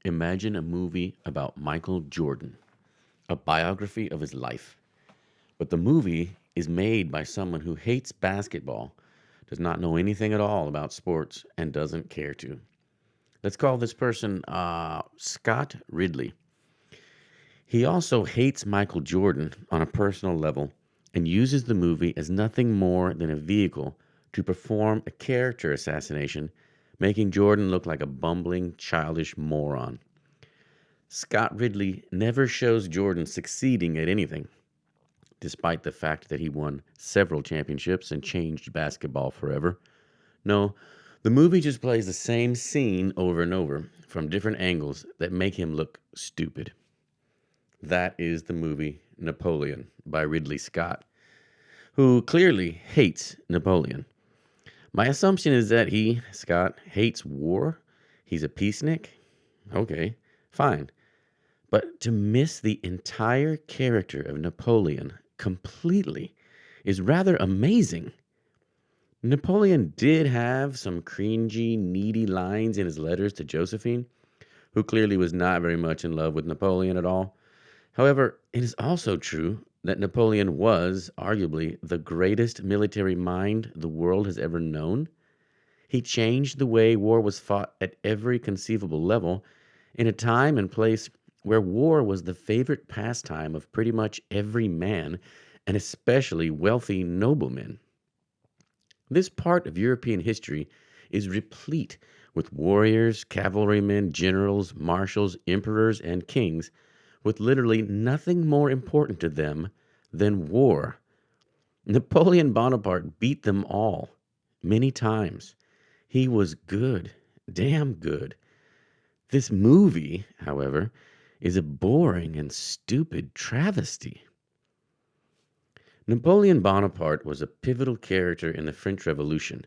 Imagine a movie about Michael Jordan, a biography of his life. But the movie is made by someone who hates basketball, does not know anything at all about sports, and doesn't care to. Let's call this person Scott Ridley. He also hates Michael Jordan on a personal level and uses the movie as nothing more than a vehicle to perform a character assassination, making Jordan look like a bumbling, childish moron. Scott Ridley never shows Jordan succeeding at anything, despite the fact that he won several championships and changed basketball forever. No, the movie just plays the same scene over and over from different angles that make him look stupid. That is the movie Napoleon by Ridley Scott, who clearly hates Napoleon. My assumption is that he, Scott, hates war. He's a peacenik. Okay, fine. But to miss the entire character of Napoleon completely is rather amazing. Napoleon did have some cringy, needy lines in his letters to Josephine, who clearly was not very much in love with Napoleon at all. However, it is also true that Napoleon was, arguably, the greatest military mind the world has ever known. He changed the way war was fought at every conceivable level in a time and place where war was the favorite pastime of pretty much every man, and especially wealthy noblemen. This part of European history is replete with warriors, cavalrymen, generals, marshals, emperors, and kings with literally nothing more important to them than war. Napoleon Bonaparte beat them all many times. He was good, damn good. This movie, however, is a boring and stupid travesty. Napoleon Bonaparte was a pivotal character in the French Revolution.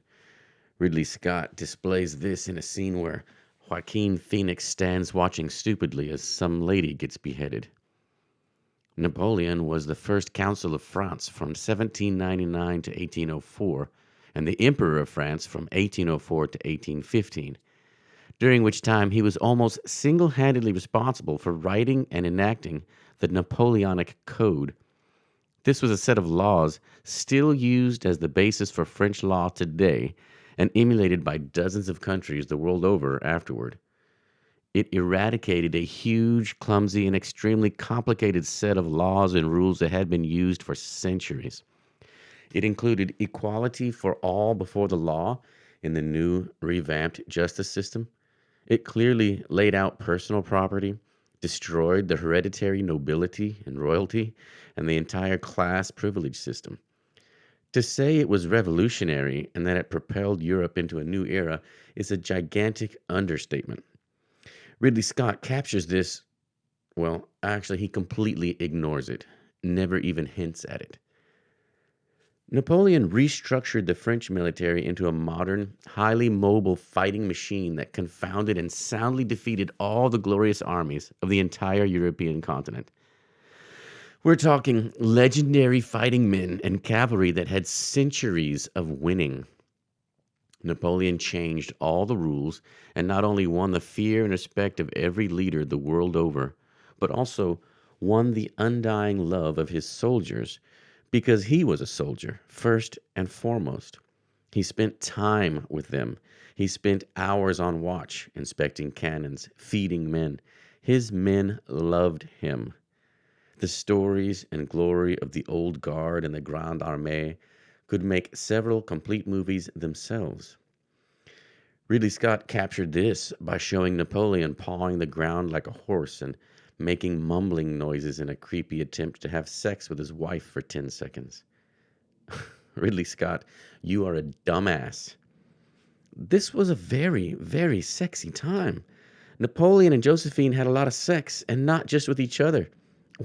Ridley Scott displays this in a scene where Joaquin Phoenix stands watching stupidly as some lady gets beheaded. Napoleon was the first consul of France from 1799 to 1804, and the Emperor of France from 1804 to 1815, during which time he was almost single handedly responsible for writing and enacting the Napoleonic Code. This was a set of laws still used as the basis for French law today and emulated by dozens of countries the world over afterward. It eradicated a huge, clumsy, and extremely complicated set of laws and rules that had been used for centuries. It included equality for all before the law in the new, revamped justice system. It clearly laid out personal property, destroyed the hereditary nobility and royalty, and the entire class privilege system. To say it was revolutionary and that it propelled Europe into a new era is a gigantic understatement. Ridley Scott captures this, well, actually, he completely ignores it, never even hints at it. Napoleon restructured the French military into a modern, highly mobile fighting machine that confounded and soundly defeated all the glorious armies of the entire European continent. We're talking legendary fighting men and cavalry that had centuries of winning. Napoleon changed all the rules and not only won the fear and respect of every leader the world over, but also won the undying love of his soldiers because he was a soldier first and foremost. He spent time with them. He spent hours on watch, inspecting cannons, feeding men. His men loved him. The stories and glory of the Old Guard and the Grande Armée could make several complete movies themselves. Ridley Scott captured this by showing Napoleon pawing the ground like a horse and making mumbling noises in a creepy attempt to have sex with his wife for 10 seconds. Ridley Scott, you are a dumbass. This was a very, very sexy time. Napoleon and Josephine had a lot of sex, and not just with each other.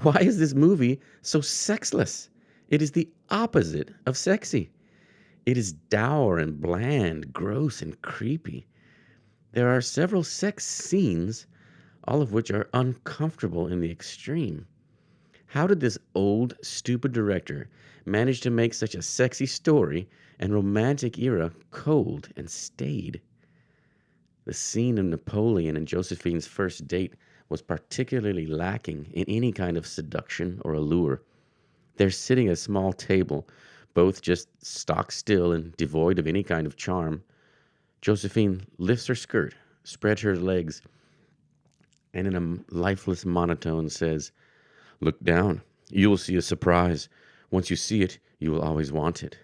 Why is this movie so sexless? It is the opposite of sexy. It is dour and bland, gross and creepy. There are several sex scenes, all of which are uncomfortable in the extreme. How did this old, stupid director manage to make such a sexy story and romantic era cold and staid? The scene of Napoleon and Josephine's first date was particularly lacking in any kind of seduction or allure. They're sitting at a small table, both just stock still and devoid of any kind of charm. Josephine lifts her skirt, spreads her legs, and in a lifeless monotone says, "Look down. You will see a surprise. Once you see it, you will always want it."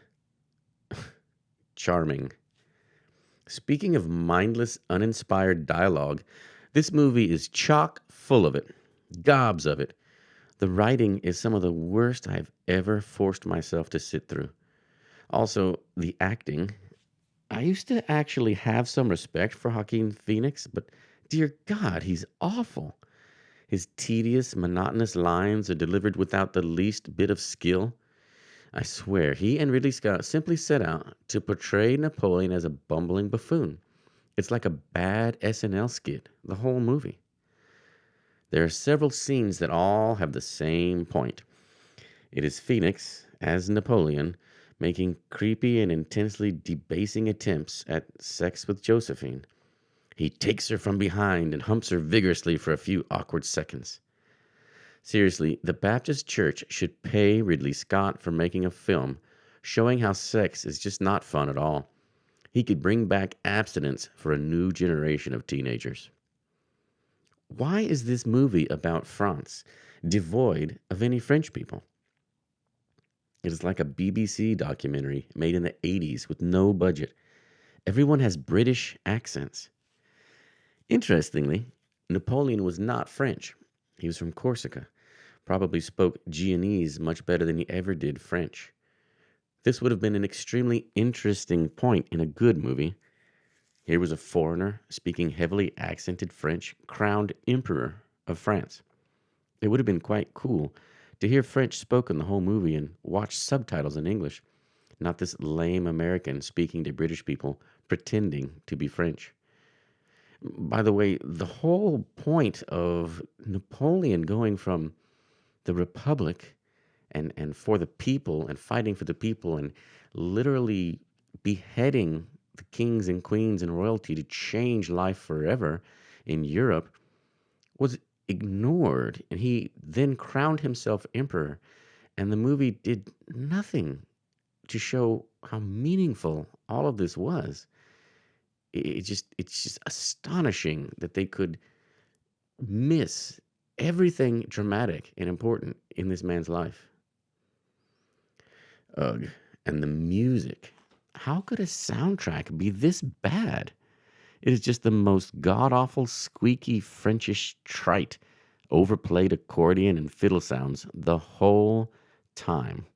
Charming. Speaking of mindless, uninspired dialogue, this movie is chock full of it, gobs of it. The writing is some of the worst I've ever forced myself to sit through. Also, the acting. I used to actually have some respect for Joaquin Phoenix, but dear God, he's awful. His tedious, monotonous lines are delivered without the least bit of skill. I swear, he and Ridley Scott simply set out to portray Napoleon as a bumbling buffoon. It's like a bad SNL skit, the whole movie. There are several scenes that all have the same point. It is Phoenix, as Napoleon, making creepy and intensely debasing attempts at sex with Josephine. He takes her from behind and humps her vigorously for a few awkward seconds. Seriously, the Baptist Church should pay Ridley Scott for making a film showing how sex is just not fun at all. He could bring back abstinence for a new generation of teenagers. Why is this movie about France devoid of any French people? It is like a BBC documentary made in the 80s with no budget. Everyone has British accents. Interestingly, Napoleon was not French. He was from Corsica, probably spoke Genoese much better than he ever did French. This would have been an extremely interesting point in a good movie. Here was a foreigner speaking heavily accented French, crowned Emperor of France. It would have been quite cool to hear French spoken the whole movie and watch subtitles in English, not this lame American speaking to British people pretending to be French. By the way, the whole point of Napoleon going from the Republic and for the people and fighting for the people and literally beheading the kings and queens and royalty to change life forever in Europe was ignored. And he then crowned himself emperor. And the movie did nothing to show how meaningful all of this was. It's just astonishing that they could miss everything dramatic and important in this man's life. Ugh. And the music. How could a soundtrack be this bad? It is just the most god-awful, squeaky, Frenchish trite, overplayed accordion and fiddle sounds the whole time.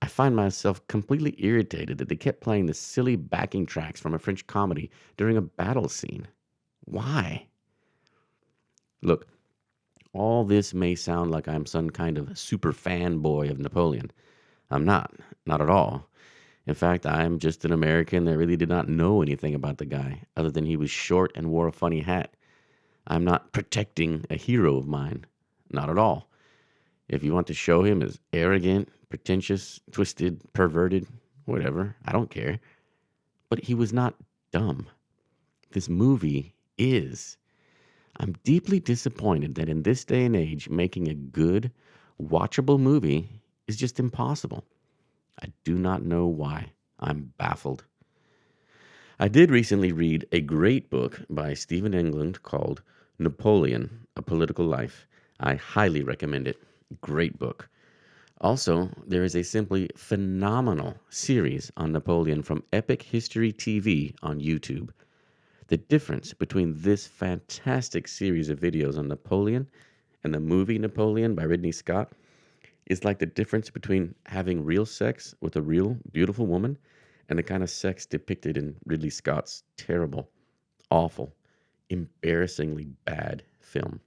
I find myself completely irritated that they kept playing the silly backing tracks from a French comedy during a battle scene. Why? Look, all this may sound like I'm some kind of super fanboy of Napoleon. I'm not at all. In fact, I'm just an American that really did not know anything about the guy, other than he was short and wore a funny hat. I'm not protecting a hero of mine. Not at all. If you want to show him as arrogant, pretentious, twisted, perverted, whatever, I don't care. But he was not dumb. This movie is. I'm deeply disappointed that in this day and age, making a good, watchable movie is just impossible. I do not know why. I'm baffled. I did recently read a great book by Steven Englund called Napoleon, A Political Life. I highly recommend it. Great book. Also, there is a simply phenomenal series on Napoleon from Epic History TV on YouTube. The difference between this fantastic series of videos on Napoleon and the movie Napoleon by Ridley Scott is like the difference between having real sex with a real beautiful woman and the kind of sex depicted in Ridley Scott's terrible, awful, embarrassingly bad film.